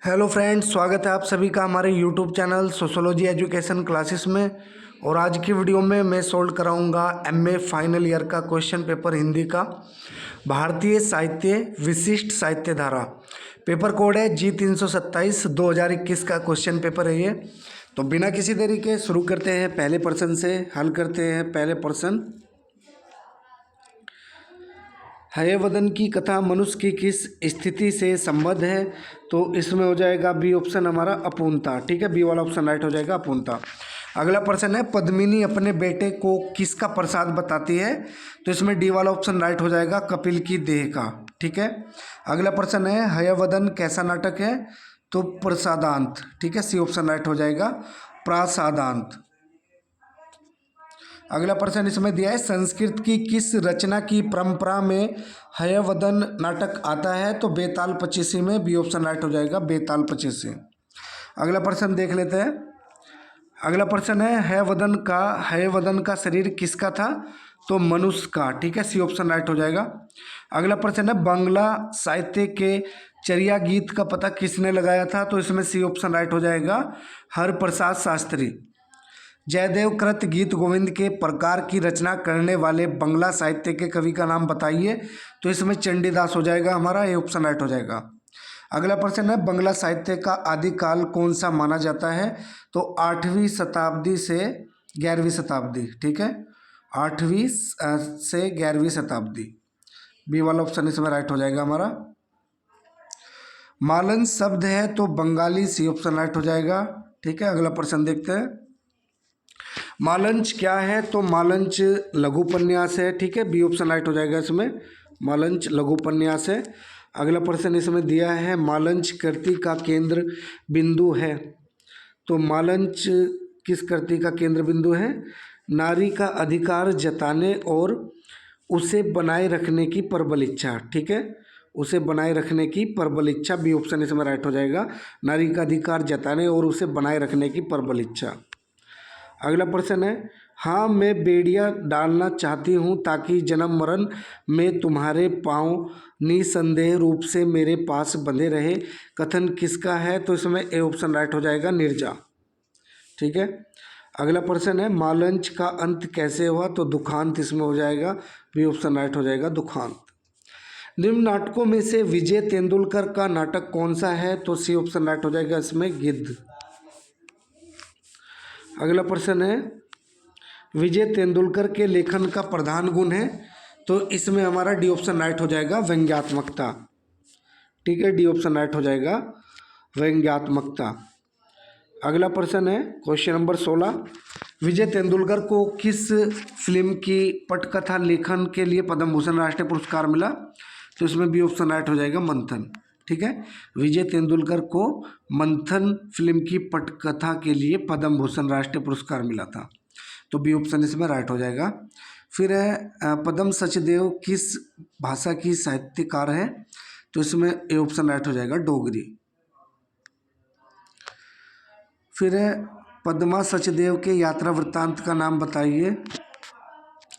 Hello friends, स्वागत है आप सभी का हमारे YouTube channel sociology education classes में। और आज की वीडियो में मैं सोल्व कराऊंगा एमए फाइनल ईयर का क्वेश्चन पेपर हिंदी का, भारतीय साहित्य विशिष्ट साहित्य धारा। पेपर कोड है G327 2021 का क्वेश्चन पेपर है ये। तो बिना किसी देरी के शुरू करते हैं, पहले प्रश्न से हल करते हैं। पहले प्रश्न, हयवदन की कथा मनुष्य की किस स्थिति से संबद्ध है? तो इसमें हो जाएगा बी ऑप्शन हमारा अपूर्णता। ठीक है, बी वाला ऑप्शन राइट हो जाएगा, अपूर्णता। अगला प्रश्न है, पद्मिनी अपने बेटे को किसका प्रसाद बताती है? तो इसमें डी वाला ऑप्शन राइट हो जाएगा, कपिल की देह का। ठीक है। अगला प्रश्न है, हयवदन कैसा नाटक है? तो प्रसादांत। ठीक है, सी ऑप्शन राइट हो जाएगा, प्रासादांत। अगला प्रश्न इसमें दिया है, संस्कृत की किस रचना की परंपरा में हयवदन नाटक आता है? तो बेताल पचीसी में, बी ऑप्शन राइट हो जाएगा, बेताल पचीसी। अगला प्रश्न देख लेते हैं। अगला प्रश्न है, हयवदन का शरीर किसका था? तो मनुष्य का। ठीक है, सी ऑप्शन राइट हो जाएगा। अगला प्रश्न है, बांग्ला साहित्य के चर्या गीत का पता किसने लगाया था? तो इसमें सी ऑप्शन राइट हो जाएगा, हरप्रसाद शास्त्री। जयदेव कृत गीत गोविंद के प्रकार की रचना करने वाले बंगला साहित्य के कवि का नाम बताइए? तो इसमें चंडीदास हो जाएगा हमारा, ये ऑप्शन राइट हो जाएगा। अगला प्रश्न है, बंगला साहित्य का आदिकाल कौन सा माना जाता है? तो 8वीं शताब्दी से 11वीं शताब्दी। ठीक है, 8वीं से 11वीं शताब्दी, बी वाला ऑप्शन इसमें राइट हो जाएगा हमारा। मालंच शब्द है तो बंगाली, सी ऑप्शन राइट हो जाएगा। ठीक है, अगला प्रश्न देखते हैं। मालंच क्या है? तो मालंच लघु उपन्यास है। ठीक है, बी ऑप्शन राइट हो जाएगा इसमें, मालंच लघु उपन्यास है। अगला प्रश्न इसमें दिया है, मालंच कृति का केंद्र बिंदु है। तो मालंच किस कृति का केंद्र बिंदु है? नारी का अधिकार जताने और उसे बनाए रखने की प्रबल इच्छा। ठीक है, उसे बनाए रखने की प्रबल इच्छा, बी ऑप्शन इसमें राइट हो जाएगा, नारी का अधिकार जताने और उसे बनाए रखने की प्रबल इच्छा। अगला प्रश्न है, हाँ मैं बेड़िया डालना चाहती हूँ ताकि जन्म मरण में तुम्हारे पाँव निसंदेह रूप से मेरे पास बंधे रहे, कथन किसका है? तो इसमें ए ऑप्शन राइट हो जाएगा, नीरजा। ठीक है। अगला प्रश्न है, मालंच का अंत कैसे हुआ? तो दुखांत इसमें हो जाएगा, बी ऑप्शन राइट हो जाएगा, दुखांत। निम्न नाटकों में से विजय तेंदुलकर का नाटक कौन सा है? तो सी ऑप्शन राइट हो जाएगा इसमें, गिद्ध। अगला प्रश्न है, विजय तेंदुलकर के लेखन का प्रधान गुण है? तो इसमें हमारा डी ऑप्शन राइट हो जाएगा, व्यंग्यात्मकता। ठीक है, डी ऑप्शन राइट हो जाएगा, व्यंग्यात्मकता। अगला प्रश्न है, क्वेश्चन नंबर 16, विजय तेंदुलकर को किस फिल्म की पटकथा लेखन के लिए पद्म भूषण राष्ट्रीय पुरस्कार मिला? तो इसमें बी ऑप्शन राइट हो जाएगा, मंथन। ठीक है, विजय तेंदुलकर को मंथन फिल्म की पटकथा के लिए पद्म भूषण राष्ट्रीय पुरस्कार मिला था, तो बी ऑप्शन इसमें राइट हो जाएगा। फिर है, पद्म सचदेव किस भाषा की साहित्यकार है? तो इसमें ए ऑप्शन राइट हो जाएगा, डोगरी। फिर है, पद्मा सचदेव के यात्रा वृत्तांत का नाम बताइए?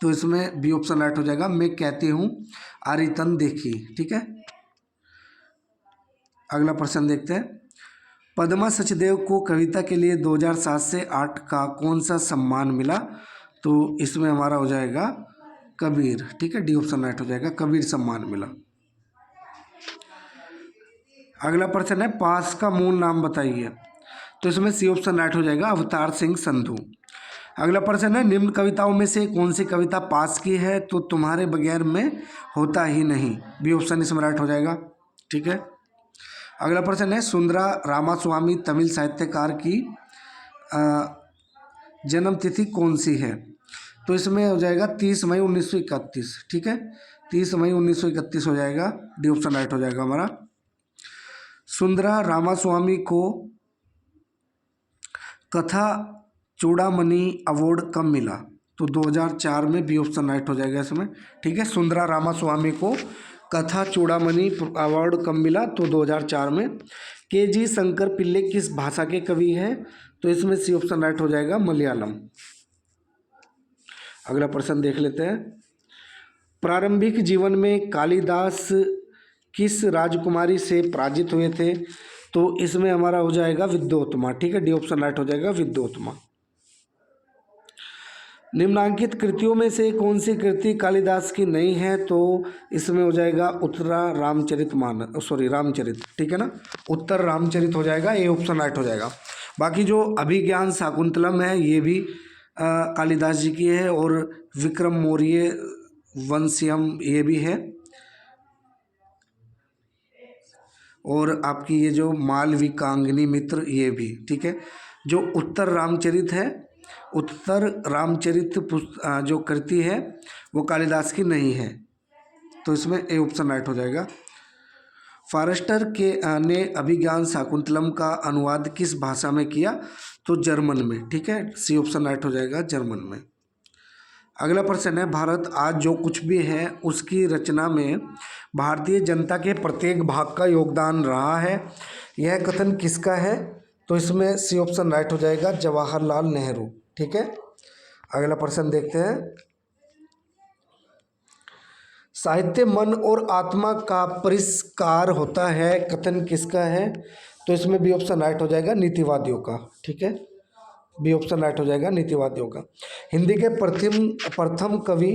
तो इसमें बी ऑप्शन राइट हो जाएगा, मैं कहती हूँ आरितन देखी। ठीक है, अगला प्रश्न देखते हैं। पद्मा सचदेव को कविता के लिए 2007 से 8 का कौन सा सम्मान मिला? तो इसमें हमारा हो जाएगा कबीर। ठीक है, डी ऑप्शन राइट हो जाएगा, कबीर सम्मान मिला। अगला प्रश्न है, पास का मूल नाम बताइए? तो इसमें सी ऑप्शन राइट हो जाएगा, अवतार सिंह संधू। अगला प्रश्न है, निम्न कविताओं में से कौन सी कविता पास की है? तो तुम्हारे बगैर में होता ही नहीं, बी ऑप्शन इसमें राइट हो जाएगा। ठीक है। अगला प्रश्न है, सुंदरा रामास्वामी तमिल साहित्यकार की जन्म तिथि कौन सी है? तो इसमें हो जाएगा 30 मई 1931। ठीक है, 30 मई 1931 हो जाएगा, डी ऑप्शन राइट हो जाएगा हमारा। सुंदरा रामास्वामी को कथा चूड़ामणि अवार्ड कब मिला? तो 2004 में, बी ऑप्शन राइट हो जाएगा इसमें। ठीक है, सुंदरा रामास्वामी को कथा चूड़ामणि अवार्ड कब मिला? तो 2004 में। के.जी. शंकर पिल्ले किस भाषा के कवि हैं? तो इसमें सी ऑप्शन राइट हो जाएगा, मलयालम। अगला प्रश्न देख लेते हैं। प्रारंभिक जीवन में कालिदास किस राजकुमारी से पराजित हुए थे? तो इसमें हमारा हो जाएगा विद्योत्तमा, ठीक है, डी ऑप्शन राइट हो जाएगा विद्योत्तमा। निम्नांकित कृतियों में से कौन सी कृति कालिदास की नहीं है, तो इसमें हो जाएगा उत्तरा रामचरित, ठीक है ना, उत्तर रामचरित हो जाएगा, ए ऑप्शन राइट हो जाएगा। बाकी जो अभिज्ञान शाकुंतलम है ये भी कालिदास जी की है, और विक्रम मौर्य वंश्यम ये भी है, और आपकी ये जो मालविकांगनी मित्र ये भी, ठीक है। जो उत्तर रामचरित है, उत्तर रामचरित जो कृति है वो कालिदास की नहीं है, तो इसमें ए ऑप्शन राइट हो जाएगा। फॉरेस्टर ने अभिज्ञान शाकुंतलम का अनुवाद किस भाषा में किया, तो जर्मन में, ठीक है, सी ऑप्शन राइट हो जाएगा जर्मन में। अगला प्रश्न है, भारत आज जो कुछ भी है उसकी रचना में भारतीय जनता के प्रत्येक भाग का योगदान रहा है, यह कथन किसका है, तो इसमें सी ऑप्शन राइट हो जाएगा जवाहरलाल नेहरू, ठीक है। अगला प्रश्न देखते हैं, साहित्य मन और आत्मा का परिष्कार होता है, कथन किसका है, तो इसमें बी ऑप्शन राइट हो जाएगा नीतिवादियों का, ठीक है, बी ऑप्शन राइट हो जाएगा नीतिवादियों का। हिंदी के प्रथम कवि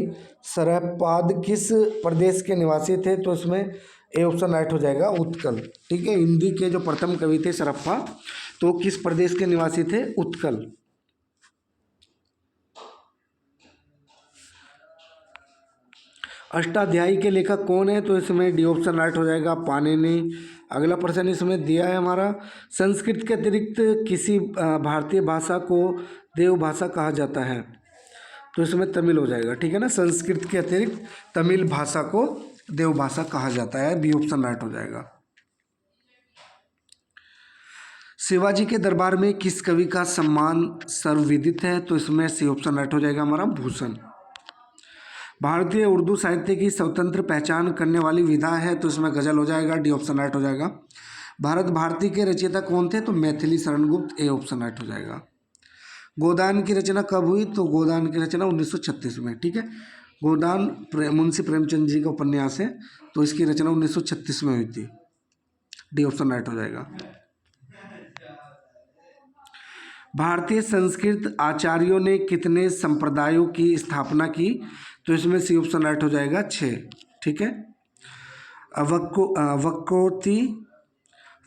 सरहपाद किस प्रदेश के निवासी थे, तो इसमें ए ऑप्शन राइट हो जाएगा उत्कल, ठीक है। हिंदी के जो प्रथम कवि थे सरहप्पा, तो किस प्रदेश के निवासी थे, उत्कल। अष्टाध्यायी के लेखक कौन है, तो इसमें डी ऑप्शन राइट हो जाएगा पाणिनि। अगला प्रश्न इसमें दिया है हमारा, संस्कृत के अतिरिक्त किसी भारतीय भाषा को देवभाषा कहा जाता है, तो इसमें तमिल हो जाएगा, ठीक है ना, संस्कृत के अतिरिक्त तमिल भाषा को देवभाषा कहा जाता है, बी ऑप्शन राइट हो जाएगा। शिवाजी के दरबार में किस कवि का सम्मान सर्वविदित है, तो इसमें सी ऑप्शन राइट हो जाएगा हमारा भूषण। भारतीय उर्दू साहित्य की स्वतंत्र पहचान करने वाली विधा है, तो इसमें गजल हो जाएगा, डी ऑप्शन राइट हो जाएगा। भारत भारती के रचयिता कौन थे, तो Maithili Sharan Gupt, A option right हो जाएगा। गोदान की रचना कब हुई, तो गोदान की रचना 1936 में, ठीक है। गोदान मुंशी प्रेमचंद जी का उपन्यास है, तो इसकी रचना 1936 में हुई थी, डी ऑप्शन राइट हो जाएगा। भारतीय संस्कृत आचार्यों ने कितने संप्रदायों की स्थापना की, तो इसमें सी ऑप्शन राइट हो जाएगा 6, ठीक है।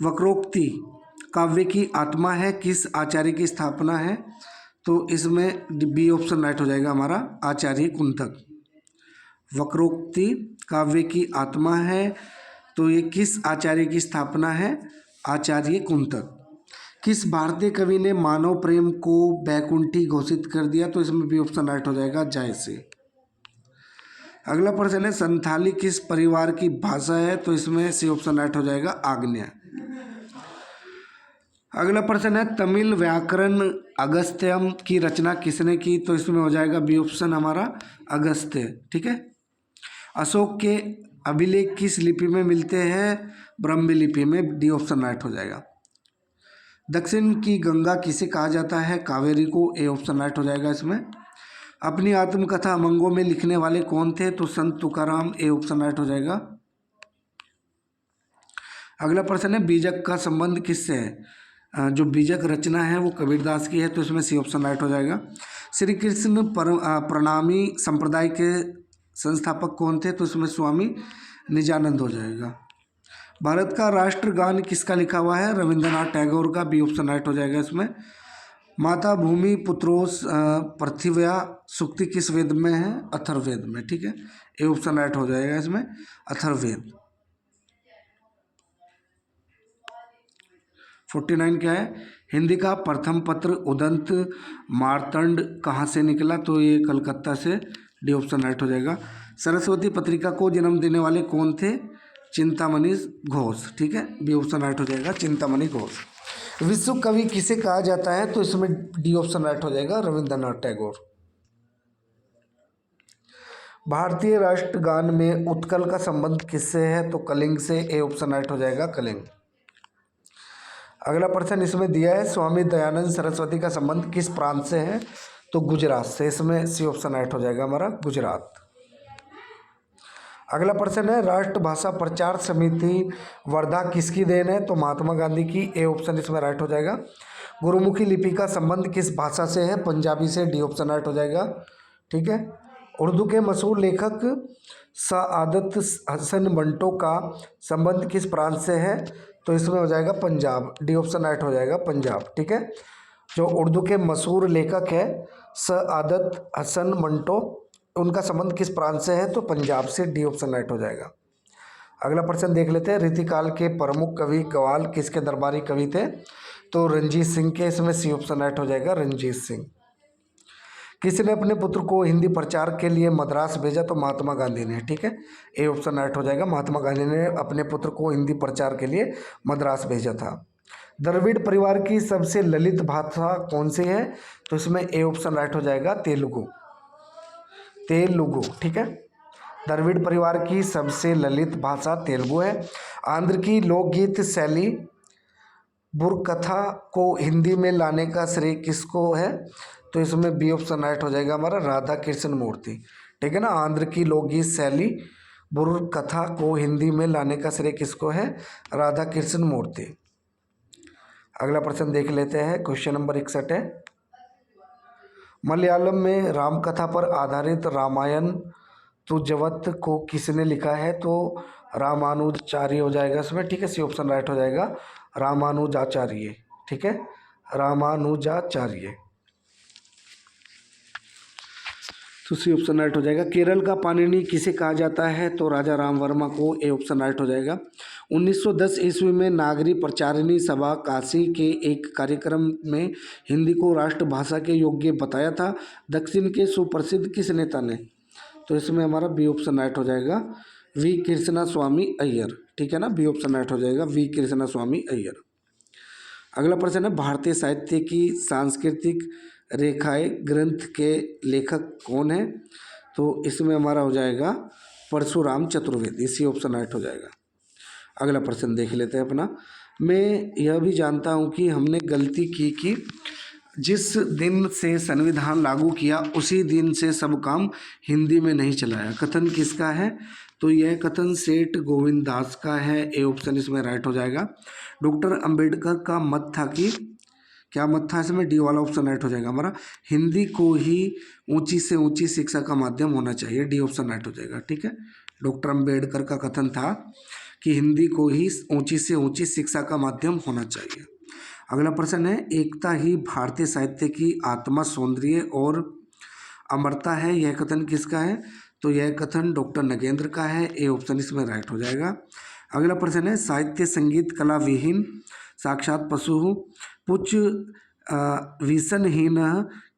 वक्रोक्ति काव्य की आत्मा है, किस आचार्य की स्थापना है, तो इसमें बी ऑप्शन राइट हो जाएगा हमारा आचार्य कुंतक। वक्रोक्ति काव्य की आत्मा है, तो ये किस आचार्य की स्थापना है, आचार्य कुंतक। किस भारतीय कवि ने मानव प्रेम को बैकुंठी घोषित कर दिया, तो इसमें बी ऑप्शन राइट हो जाएगा जायसे। अगला प्रश्न है, संथाली किस परिवार की भाषा है, तो इसमें सी ऑप्शन राइट हो जाएगा आग्नेय। अगला प्रश्न है, तमिल व्याकरण अगस्त्यम की रचना किसने की, तो इसमें हो जाएगा बी ऑप्शन हमारा अगस्त्य, ठीक है। अशोक के अभिलेख किस लिपि में मिलते हैं, ब्रह्मी लिपि में, डी ऑप्शन राइट हो जाएगा। दक्षिण की गंगा किसे कहा जाता है, कावेरी को, ए ऑप्शन राइट हो जाएगा इसमें। अपनी आत्मकथा अमंगों में लिखने वाले कौन थे, तो संत तुकाराम, ए ऑप्शन राइट हो जाएगा। अगला प्रश्न है, बीजक का संबंध किससे है, जो बीजक रचना है वो कबीरदास की है, तो इसमें सी ऑप्शन राइट हो जाएगा। श्री कृष्ण प्रणामी संप्रदाय के संस्थापक कौन थे, तो इसमें स्वामी निजानंद हो जाएगा। भारत का राष्ट्रगान किसका लिखा हुआ है, रविंद्रनाथ टैगोर का, बी ऑप्शन राइट हो जाएगा इसमें। माता भूमि पुत्रोस पृथिव्या सूक्ति किस वेद में है, अथर्ववेद में, ठीक है, ए ऑप्शन राइट हो जाएगा इसमें अथर्ववेद। 49 क्या है, हिंदी का प्रथम पत्र उदंत मार्तंड कहाँ से निकला, तो ये कलकत्ता से, डी ऑप्शन राइट हो जाएगा। सरस्वती पत्रिका को जन्म देने वाले कौन थे, चिंतामणि घोष, ठीक है, बी ऑप्शन राइट हो जाएगा चिंतामणि घोष। विश्व कवि किसे कहा जाता है, तो इसमें डी ऑप्शन राइट हो जाएगा रविंद्रनाथ टैगोर। भारतीय राष्ट्रगान में उत्कल का संबंध किससे है, तो कलिंग से, ए ऑप्शन राइट हो जाएगा कलिंग। अगला प्रश्न इसमें दिया है, स्वामी दयानंद सरस्वती का संबंध किस प्रांत से है, तो गुजरात से, इसमें सी ऑप्शन राइट हो जाएगा हमारा गुजरात। अगला प्रश्न है राष्ट्रभाषा प्रचार समिति वर्धा किसकी देन है? तो महात्मा गांधी की। ए ऑप्शन इसमें राइट हो जाएगा। गुरुमुखी लिपि का संबंध किस भाषा से है? पंजाबी से। डी ऑप्शन राइट हो जाएगा। ठीक है। उर्दू के मशहूर लेखक सआदत हसन मंटो का संबंध किस प्रांत से है? तो इसमें हो जाएगा पंजाब। डी ऑप्शन राइट हो जाएगा, पंजाब। ठीक है। जो उर्दू के मशहूर लेखक है सआदत हसन मंटो, उनका संबंध किस प्रांत से है? तो पंजाब से। डी ऑप्शन राइट हो जाएगा। अगला प्रश्न देख लेते हैं। रीतिकाल के प्रमुख कवि कव्वाल किसके दरबारी कवि थे? तो रंजीत सिंह के। इसमें सी ऑप्शन राइट हो जाएगा, रंजीत सिंह। किसने अपने पुत्र को हिंदी प्रचार के लिए मद्रास भेजा? तो महात्मा गांधी ने। ठीक है। ए ऑप्शन राइट हो जाएगा। महात्मा गांधी ने अपने पुत्र को हिंदी प्रचार के लिए मद्रास भेजा था। द्रविड़ परिवार की सबसे ललित भाषा कौन सी है? तो इसमें ए ऑप्शन राइट हो जाएगा, तेलुगु। तेलुगु। ठीक है। द्रविड़ परिवार की सबसे ललित भाषा तेलुगु है। आंध्र की लोकगीत शैली बुरकथा को हिंदी में लाने का श्रेय किसको है? तो इसमें बी ऑप्शन राइट हो जाएगा हमारा, राधा कृष्ण मूर्ति। ठीक है ना। आंध्र की लोकगीत शैली बुरकथा को हिंदी में लाने का श्रेय किसको है? राधा कृष्ण मूर्ति। अगला प्रश्न देख लेते हैं। क्वेश्चन नंबर 61 है। मलयालम में रामकथा पर आधारित रामायण तुजवत को किसने लिखा है? तो रामानुजाचार्य हो जाएगा इसमें। ठीक है। सी ऑप्शन राइट हो जाएगा, रामानुजाचार्य। ठीक है। रामानुजाचार्य। तो सी ऑप्शन राइट हो जाएगा। केरल का पाणिनि किसे कहा जाता है? तो राजा राम वर्मा को। ए ऑप्शन राइट हो जाएगा। 1910 ईस्वी में नागरी प्रचारिणी सभा काशी के एक कार्यक्रम में हिंदी को राष्ट्रभाषा के योग्य बताया था। दक्षिण के सुप्रसिद्ध किस नेता ने? तो इसमें हमारा बी ऑप्शन राइट हो जाएगा, वी कृष्णा स्वामी अय्यर। ठीक है ना। बी ऑप्शन राइट हो जाएगा, वी कृष्णा स्वामी अय्यर। अगला प्रश्न है भारतीय साहित्य की सांस्कृतिक रेखाएं ग्रंथ के लेखक कौन है? तो इसमें हमारा हो जाएगा Parshuram Chaturvedi. C option right हो जाएगा। अगला प्रश्न देख लेते हैं अपना। मैं यह भी जानता हूँ कि हमने गलती की कि जिस दिन से संविधान लागू किया उसी दिन से सब काम हिंदी में नहीं चलाया। कथन किसका है? तो यह कथन सेठ गोविंद दास का है। ए ऑप्शन इसमें राइट हो जाएगा। डॉक्टर अंबेडकर का मत था कि, क्या मत था इसमें? डी वाला ऑप्शन राइट हो जाएगा हमारा, हिंदी को ही ऊंची से ऊंची शिक्षा का माध्यम होना चाहिए। डी ऑप्शन राइट हो जाएगा। ठीक है। डॉक्टर अंबेडकर का कथन था कि हिंदी को ही ऊंची से ऊंची शिक्षा का माध्यम होना चाहिए। अगला प्रश्न है एकता ही भारतीय साहित्य की आत्मा, सौंदर्य और अमरता है। यह कथन किसका है? तो यह कथन डॉक्टर नगेंद्र का है। ए ऑप्शन इसमें राइट हो जाएगा। अगला प्रश्न है साहित्य संगीत कला विहीन साक्षात पशु पुच विसनहीन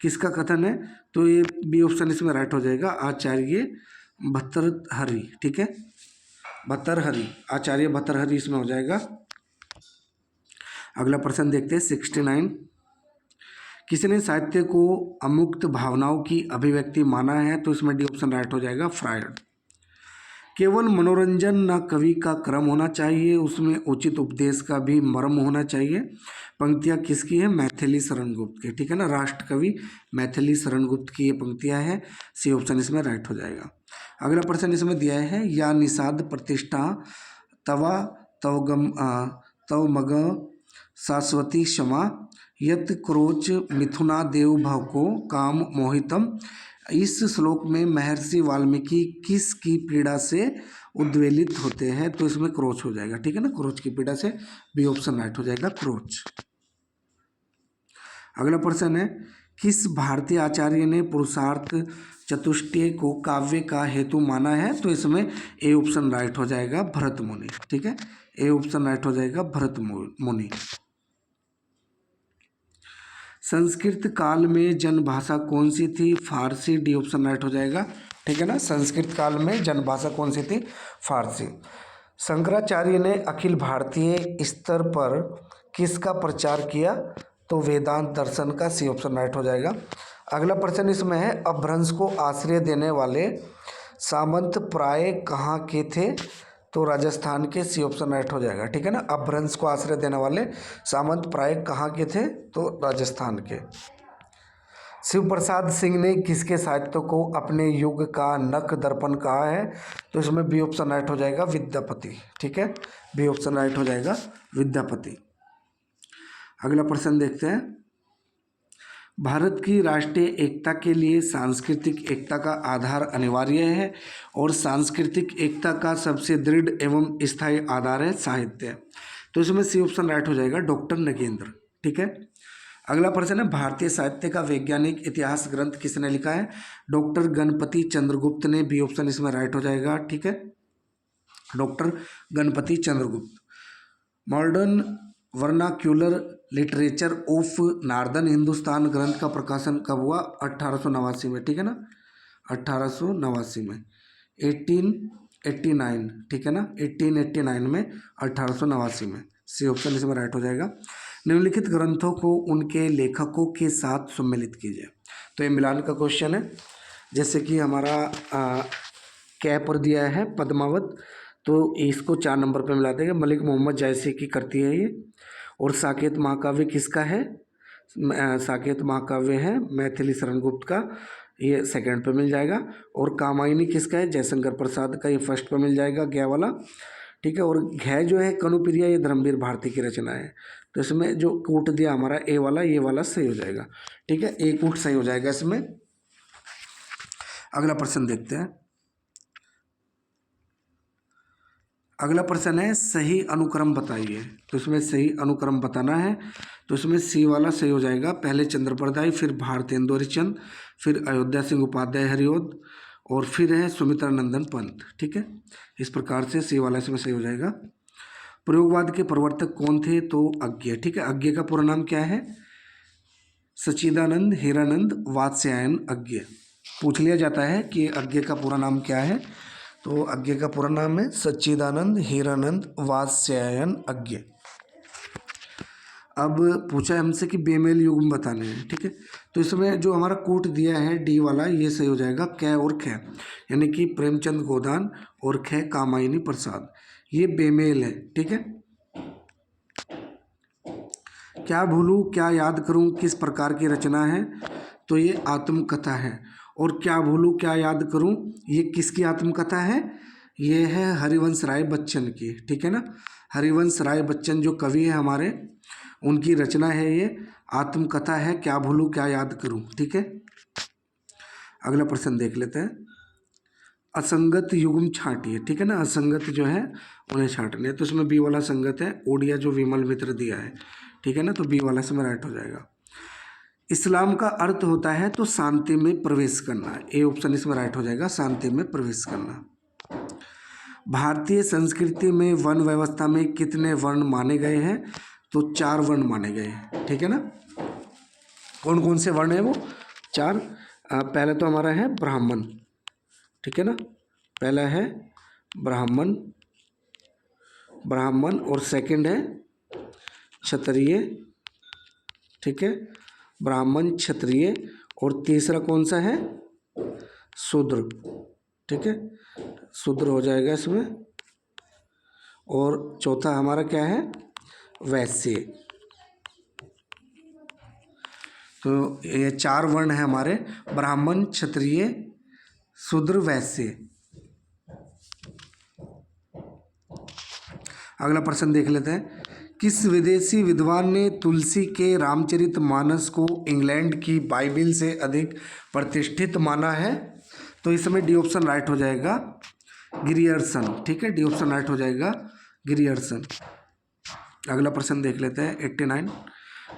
किसका कथन है? तो ये बी ऑप्शन इसमें राइट हो जाएगा, आचार्य भर्तृहरि। ठीक है। भर्तृहरि, आचार्य भर्तृहरि इसमें हो जाएगा। अगला प्रश्न देखते हैं 69। किसने साहित्य को अमुक्त भावनाओं की अभिव्यक्ति माना है? तो इसमें डी ऑप्शन राइट हो जाएगा, फ्रायड। केवल मनोरंजन न कवि का क्रम होना चाहिए, उसमें उचित उपदेश का भी मर्म होना चाहिए। पंक्तियाँ किसकी है? मैथिली शरण गुप्त की। ठीक है ना। राष्ट्र कवि मैथिली शरण गुप्त की ये पंक्तियाँ हैं। सी ऑप्शन इसमें राइट हो जाएगा। अगला प्रश्न इसमें दिया है या निषाद प्रतिष्ठा तवा तव मग शाश्वती क्षमा यत क्रोच मिथुना देव भव को काम मोहितम। इस श्लोक में महर्षि वाल्मीकि किस की पीड़ा से उद्वेलित होते हैं? तो इसमें क्रोच हो जाएगा। ठीक है ना। क्रोच की पीड़ा से। बी ऑप्शन राइट हो जाएगा, क्रोच। अगला प्रश्न है किस भारतीय आचार्य ने पुरुषार्थ चतुष्टय को काव्य का हेतु माना है? तो इसमें ए ऑप्शन राइट हो जाएगा, भरत मुनि। ठीक है। ए ऑप्शन राइट हो जाएगा, भरत मुनि। संस्कृत काल में जनभाषा कौन सी थी? फारसी। डी ऑप्शन राइट हो जाएगा। ठीक है ना। संस्कृत काल में जनभाषा कौन सी थी? फारसी। शंकराचार्य ने अखिल भारतीय स्तर पर किसका प्रचार किया? तो वेदांत दर्शन का। सी ऑप्शन राइट हो जाएगा। अगला प्रश्न इसमें है अपभ्रंश को आश्रय देने वाले सामंत प्राय कहाँ के थे? तो राजस्थान के। सी ऑप्शन राइट हो जाएगा। ठीक है ना। अपभ्रंश को आश्रय देने वाले सामंत प्राय कहाँ के थे? तो राजस्थान के। शिव प्रसाद सिंह ने किसके साहित्य को अपने युग का नक दर्पण कहा है? तो इसमें बी ऑप्शन राइट हो जाएगा विद्यापति। ठीक है, बी ऑप्शन राइट हो जाएगा विद्यापति। अगला प्रश्न देखते हैं। भारत की राष्ट्रीय एकता के लिए सांस्कृतिक एकता का आधार अनिवार्य है और सांस्कृतिक एकता का सबसे दृढ़ एवं स्थायी आधार है साहित्य। तो इसमें सी ऑप्शन राइट हो जाएगा डॉक्टर नगेंद्र। ठीक है, अगला प्रश्न है भारतीय साहित्य का वैज्ञानिक इतिहास ग्रंथ किसने लिखा है? डॉक्टर गणपति चंद्रगुप्त ने। बी ऑप्शन इसमें राइट हो जाएगा। ठीक है, doctor Ganpati Chandragupta. Modern vernacular literature of northern Hindustan ग्रंथ का प्रकाशन कब हुआ? 1889 में। ठीक है ना, 1889 में, 1889। ठीक है ना, 1889 में, 1889 में। सी ऑप्शन इसमें राइट हो जाएगा। निम्नलिखित ग्रंथों को उनके लेखकों के साथ सम्मिलित कीजिए। तो ये मिलान का क्वेश्चन है। जैसे कि हमारा क्या पर दिया है पद्मावत, तो इसको 4 नंबर पे मिला देंगे। मलिक मोहम्मद जायसी की करती है ये। और साकेत महाकाव्य किसका है? साकेत महाकाव्य है मैथिली शरण गुप्त का, ये सेकंड पे मिल जाएगा। और कामायनी किसका है? जयशंकर प्रसाद का, ये फर्स्ट पे मिल जाएगा ज्ञ वाला। ठीक है, और घै जो है कनुप्रिया, ये धर्मवीर भारती की रचना है। तो इसमें जो कूट दिया हमारा ए वाला, ये वाला सही हो जाएगा। ठीक है, ए कूट सही हो जाएगा इसमें। अगला प्रश्न देखते हैं। अगला प्रश्न है सही अनुक्रम बताइए। तो इसमें सही अनुक्रम बताना है। तो इसमें सी वाला सही हो जाएगा। पहले चंद्रप्रदाय, फिर भारतेंदु हरिश्चंद्र, फिर अयोध्या सिंह उपाध्याय हरिऔध, और फिर है सुमित्रा नंदन पंत। ठीक है, इस प्रकार से सी वाला इसमें सही हो जाएगा। प्रयोगवाद के प्रवर्तक कौन थे? तो अज्ञे। ठीक है, अज्ञे का पूरा नाम क्या है? सच्चिदानंद हीरानंद वात्स्यायन अज्ञे। पूछ लिया जाता है कि अज्ञे का पूरा नाम क्या है। तो अज्ञे का पूरा नाम है सच्चिदानंद हीरानंद वात्स्यायन अज्ञे। अब पूछा है हमसे कि बेमेल युग्म बताने हैं। ठीक है, तो इसमें जो हमारा कूट दिया है डी वाला, ये सही हो जाएगा कै और खे, यानी कि प्रेमचंद गोदान और खे कामायनी प्रसाद, ये बेमेल है। ठीक है, क्या भूलूं क्या याद करूं किस प्रकार की रचना है? तो ये आत्मकथा है। और क्या भूलूं क्या याद करूं, ये किसकी आत्मकथा है? ये है हरिवंश राय बच्चन की। ठीक है ना, हरिवंश राय बच्चन जो कवि है हमारे, उनकी रचना है ये, आत्मकथा है क्या भूलूं क्या याद करूं। ठीक है, अगला प्रश्न देख लेते हैं। असंगत युग्म छांटिए। ठीक है ना, असंगत जो है उन्हें छांटने हैं। तो इसमें बी वाला संगत है, ओडिया जो विमल मित्र दिया है। ठीक है ना, तो बी वाला इसमें राइट हो जाएगा। इस्लाम का अर्थ होता है तो शांति में प्रवेश करना, ए ऑप्शन इसमें राइट हो जाएगा, शांति में प्रवेश करना। भारतीय संस्कृति में वर्ण व्यवस्था में कितने वर्ण माने गए हैं? तो 4 वर्ण माने गए हैं। ठीक है ना, कौन कौन से वर्ण है वो? 4। पहले तो हमारा है ब्राह्मण। ठीक है ना, पहला है ब्राह्मण, ब्राह्मण, और सेकंड है क्षत्रिय। ठीक है, ब्राह्मण क्षत्रिय, और तीसरा कौन सा है? शूद्र। ठीक है, शूद्र हो जाएगा इसमें। और चौथा हमारा क्या है? वैश्य। तो ये 4 वर्ण है हमारे, ब्राह्मण क्षत्रिय शूद्र वैश्य। अगला प्रश्न देख लेते हैं। किस विदेशी विद्वान ने तुलसी के रामचरितमानस को इंग्लैंड की बाइबिल से अधिक प्रतिष्ठित माना है? तो इस समय डी ऑप्शन राइट हो जाएगा, ग्रियर्सन। ठीक है, डी ऑप्शन राइट हो जाएगा, ग्रियर्सन। अगला प्रश्न देख लेते हैं 89।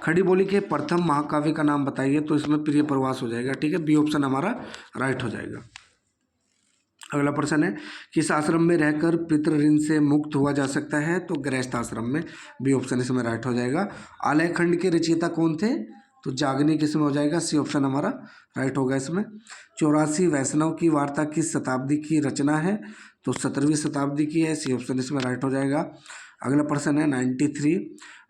खड़ी बोली के प्रथम महाकाव्य का नाम बताइए। तो इसमें प्रिय प्रवास हो जाएगा। ठीक है, बी ऑप्शन हमारा राइट हो जाएगा। अगला प्रश्न है किस आश्रम में रहकर पितृ ऋण से मुक्त हुआ जा सकता है? तो गृहस्थ आश्रम में, बी ऑप्शन इसमें राइट हो जाएगा। आलय खंड के रचयिता कौन थे? तो जागनिक इसमें हो जाएगा, सी ऑप्शन हमारा राइट होगा इसमें। 84 वैष्णव की वार्ता किस शताब्दी की रचना है? तो 17वीं शताब्दी की है, सी ऑप्शन इसमें राइट हो जाएगा। अगला प्रश्न है 93।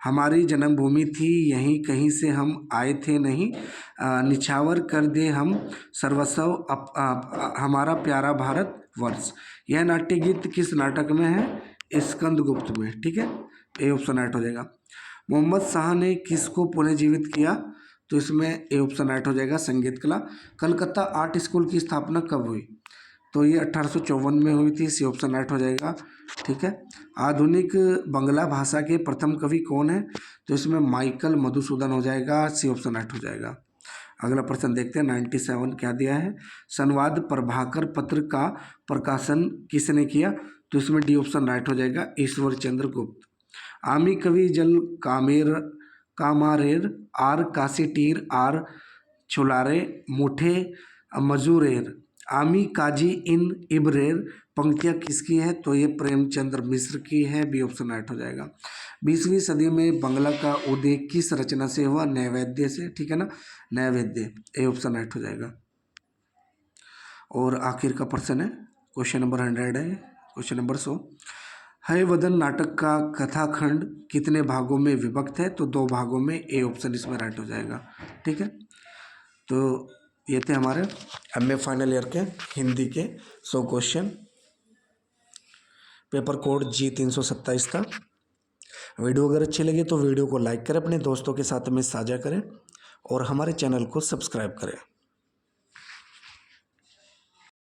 हमारी जन्मभूमि थी यहीं कहीं से हम आए थे नहीं, निछावर कर दे हम सर्वस्व हमारा प्यारा भारत वर्ष। यह नाट्य गीत किस नाटक में है? स्कंदगुप्त में। ठीक है, ए ऑप्शन राइट हो जाएगा। मोहम्मद शाह ने किसको पुनर्जीवित किया? तो इसमें ए ऑप्शन राइट हो जाएगा संगीत कला। कलकत्ता आर्ट स्कूल की स्थापना कब हुई? तो ये 1854 में हुई थी, सी ऑप्शन राइट हो जाएगा। ठीक है। आधुनिक बांग्ला भाषा के प्रथम कवि कौन है? तो इसमें माइकल मधुसूदन हो जाएगा, सी ऑप्शन राइट हो जाएगा। अगला प्रश्न देखते हैं 97 क्या दिया है। संवाद प्रभाकर पत्र का प्रकाशन किसने किया? तो इसमें डी ऑप्शन राइट हो जाएगा, ईश्वर चंद्र गुप्त। आमी कवि जल कामेर कामारेर आर काशीटीर आर छोलारे मुठे मजूरेर आमी काजी इन इबरेर पंक्तियाँ किसकी है? तो ये प्रेमचंद्र मिश्र की है, बी ऑप्शन राइट हो जाएगा। 20वीं सदी में बांग्ला का उदय किस रचना से हुआ? नैवेद्य से, ठीक है ना, नैवेद्य, ए ऑप्शन राइट हो जाएगा। और आखिर का प्रश्न है, क्वेश्चन नंबर 100 है, क्वेश्चन नंबर 100। है वदन नाटक का कथाखंड कितने भागों में विभक्त है? तो 2 भागों में, ए ऑप्शन इसमें राइट हो जाएगा। ठीक है। तो ये थे हमारे एमए फाइनल ईयर के हिंदी के 100 क्वेश्चन। पेपर कोड G327 था। वीडियो अगर अच्छी लगी तो वीडियो को लाइक करें, अपने दोस्तों के साथ में साझा करें और हमारे चैनल को सब्सक्राइब करें।